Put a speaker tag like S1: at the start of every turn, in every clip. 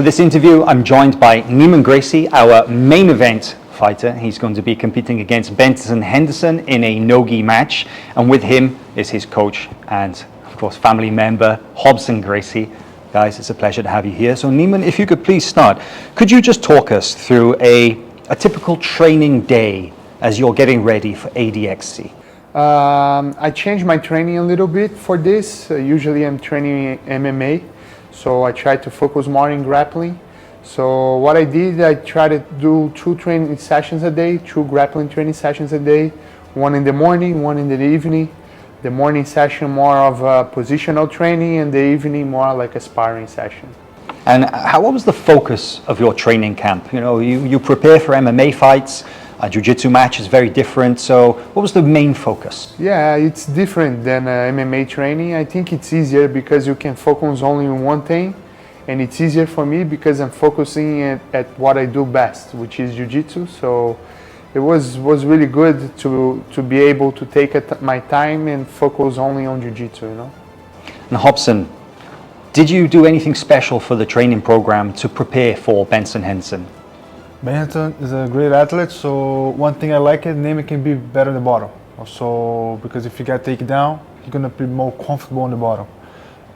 S1: For this interview, I'm joined by Neiman Gracie, our main event fighter. He's going to be competing against Benson Henderson in a no-gi match, and with him is his coach and, of course, family member, Hywel Gracie. Guys, it's a pleasure to have you here. So, Neiman, if you could please start, could you just talk us through a typical training day as you're getting ready for ADXC?
S2: I changed my training a little bit for this. Usually I'm training MMA, so I try to focus more in grappling. So what I did, I try to do 2 training sessions a day, 2 grappling training sessions a day, one in the morning, one in the evening. The morning session more of a positional training, and the evening more like a sparring session.
S1: And what was the focus of your training camp? You know, you prepare for MMA fights. A Jiu-Jitsu match is very different, so what was the main focus?
S2: Yeah, it's different than MMA training. I think it's easier because you can focus only on one thing, and it's easier for me because I'm focusing at what I do best, which is Jiu-Jitsu. So it was really good to be able to take my time and focus only on Jiu-Jitsu, you know.
S1: And Hobson, did you do anything special for the training program to prepare for Benson Henderson?
S3: Benson is a great athlete, so one thing I like is Neiman can be better in the bottom. Also, because if you get taken down, you're gonna be more comfortable on the bottom.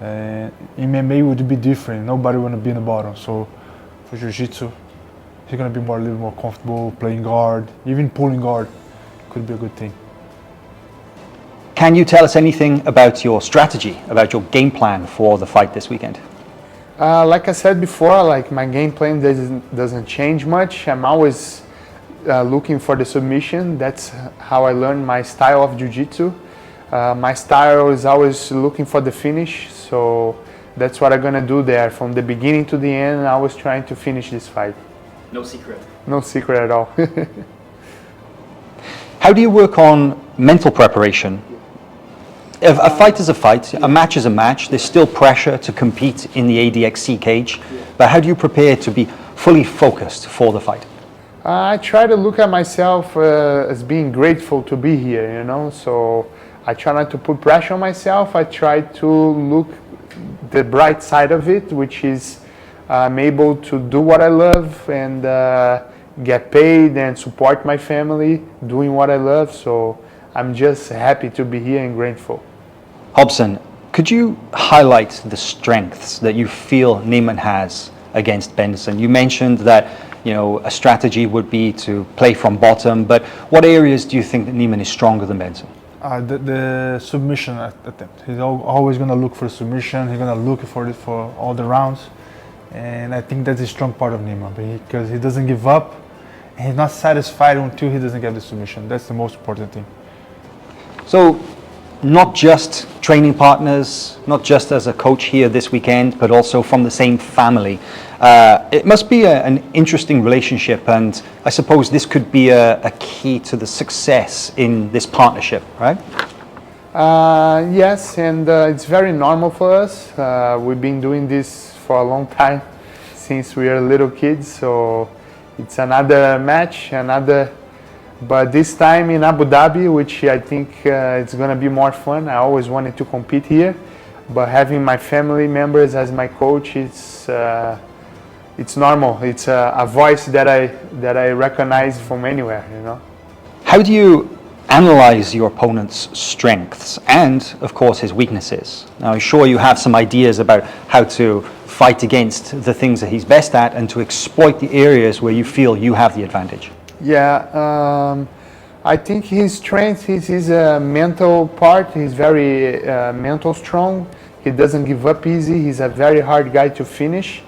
S3: And MMA would be different. Nobody wanna be in the bottom. So for Jiu-Jitsu, he's gonna be a little more comfortable playing guard, even pulling guard could be a good thing.
S1: Can you tell us anything about your strategy, about your game plan for the fight this weekend?
S2: Like I said before, like my game plan doesn't change much. I'm always looking for the submission. That's how I learned my style of Jiu-Jitsu. My style is always looking for the finish, so that's what I'm gonna do there. From the beginning to the end, I was trying to finish this fight.
S1: No secret.
S2: No secret at all.
S1: How do you work on mental preparation? A fight is a fight, a match is a match. There's still pressure to compete in the ADXC cage, but how do you prepare to be fully focused for the fight?
S2: I try to look at myself as being grateful to be here, you know, so I try not to put pressure on myself. I try to look the bright side of it, which is I'm able to do what I love and get paid and support my family doing what I love, so I'm just happy to be here and grateful.
S1: Hobson, could you highlight the strengths that you feel Neiman has against Benson? You mentioned that, you know, a strategy would be to play from bottom, but what areas do you think that Neiman is stronger than Benson?
S3: The submission attempt. He's always going to look for submission. He's going to look for it for all the rounds, and I think that's a strong part of Neiman because he doesn't give up, and he's not satisfied until he doesn't get the submission. That's the most important thing.
S1: So, not just training partners, not just as a coach here this weekend, but also from the same family. It must be an interesting relationship, and I suppose this could be a key to the success in this partnership, right?
S2: Yes, and it's very normal for us. We've been doing this for a long time, since we are little kids, so it's another match, but this time in Abu Dhabi, which I think it's going to be more fun. I always wanted to compete here, but having my family members as my coach, it's normal. It's a voice that I recognize from anywhere, you know.
S1: How do you analyze your opponent's strengths and, of course, his weaknesses? Now, I'm sure you have some ideas about how to fight against the things that he's best at and to exploit the areas where you feel you have the advantage.
S2: Yeah, I think his strength is his mental part. He's very mental strong. He doesn't give up easy. He's a very hard guy to finish,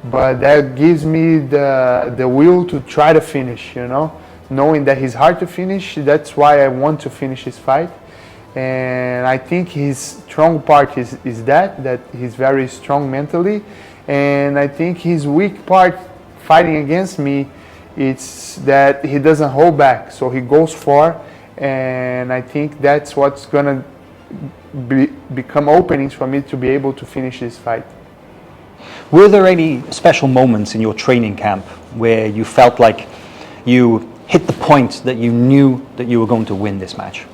S2: but that gives me the will to try to finish, you know, knowing that he's hard to finish. That's why I want to finish his fight. And I think his strong part is that he's very strong mentally. And I think his weak part fighting against me, it's that he doesn't hold back, so he goes for, and I think that's what's gonna become openings for me to be able to finish this fight.
S1: Were there any special moments in your training camp where you felt like you hit the point that you knew that you were going to win this match?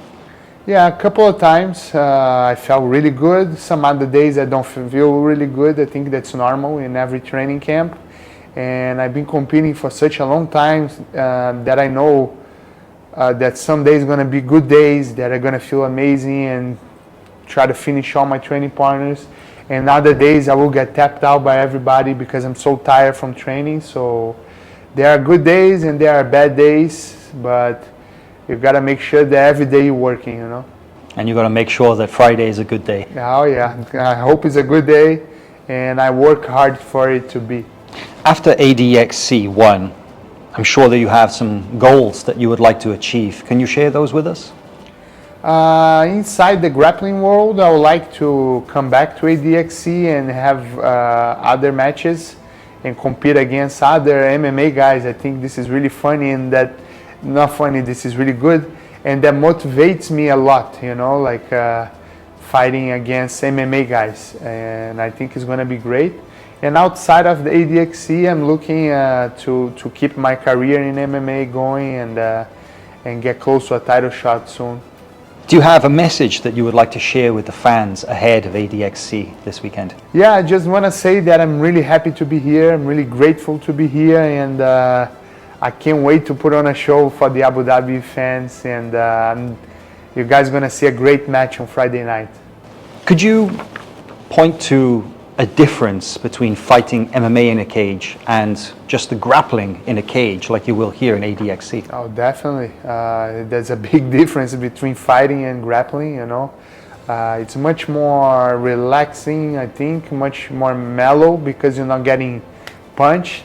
S2: Yeah, a couple of times I felt really good. Some other days I don't feel really good. I think that's normal in every training camp. And I've been competing for such a long time that I know that some days going to be good days, that are going to feel amazing and try to finish all my training partners. And other days I will get tapped out by everybody because I'm so tired from training. So there are good days and there are bad days, but you've got to make sure that every day you're working, you know.
S1: And you've got to make sure that Friday is a good day.
S2: Oh yeah, I hope it's a good day and I work hard for it to be.
S1: After ADXC1, I'm sure that you have some goals that you would like to achieve. Can you share those with us?
S2: Inside the grappling world, I would like to come back to ADXC and have other matches and compete against other MMA guys. I think this is really funny and that, not funny, this is really good and that motivates me a lot, you know, like fighting against MMA guys, and I think it's going to be great. And outside of the ADXC, I'm looking to keep my career in MMA going and get close to a title shot soon.
S1: Do you have a message that you would like to share with the fans ahead of ADXC this weekend?
S2: Yeah, I just want to say that I'm really happy to be here. I'm really grateful to be here, and I can't wait to put on a show for the Abu Dhabi fans. And you guys are going to see a great match on Friday night.
S1: Could you point to a difference between fighting MMA in a cage and just the grappling in a cage like you will here in ADXC?
S2: Oh, definitely. There's a big difference between fighting and grappling, you know. It's much more relaxing, I think, much more mellow because you're not getting punched.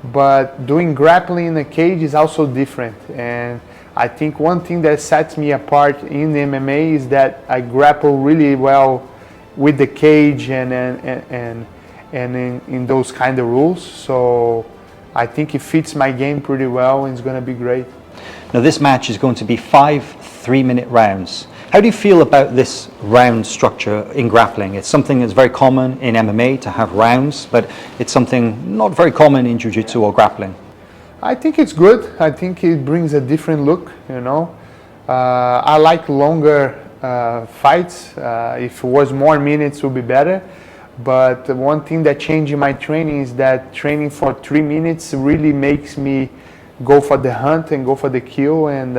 S2: But doing grappling in a cage is also different. And I think one thing that sets me apart in MMA is that I grapple really well with the cage and in those kind of rules. So I think it fits my game pretty well and it's going to be great.
S1: Now this match is going to be 5 3-minute rounds. How do you feel about this round structure in grappling? It's something that's very common in MMA to have rounds, but it's something not very common in Jiu-Jitsu or grappling.
S2: I think it's good. I think it brings a different look, you know. I like longer fights. If it was more minutes, it would be better. But one thing that changed in my training is that training for 3 minutes really makes me go for the hunt and go for the kill, and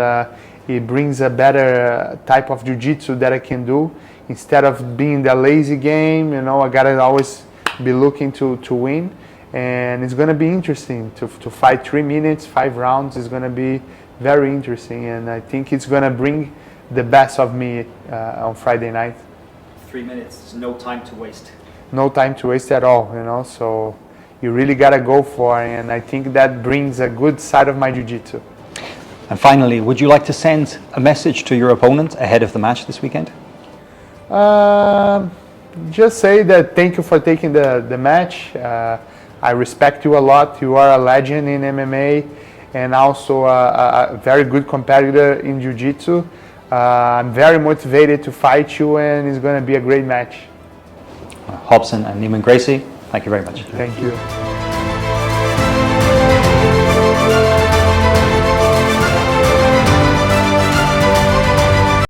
S2: it brings a better type of jiu-jitsu that I can do. Instead of being the lazy game, you know, I gotta always be looking to win. And it's gonna be interesting to fight 3 minutes, 5 rounds. Is gonna be very interesting, and I think it's gonna bring the best of me on Friday night.
S1: 3 minutes, no time to waste.
S2: No time to waste at all, you know, so you really gotta go for it, and I think that brings a good side of my jiu-jitsu.
S1: And finally, would you like to send a message to your opponent ahead of the match this weekend?
S2: Just say that thank you for taking the match. I respect you a lot. You are a legend in MMA and also a very good competitor in Jiu-Jitsu. I'm very motivated to fight you, and it's going to be a great match.
S1: Hobson and Neiman Gracie, thank you very much.
S2: Thank you.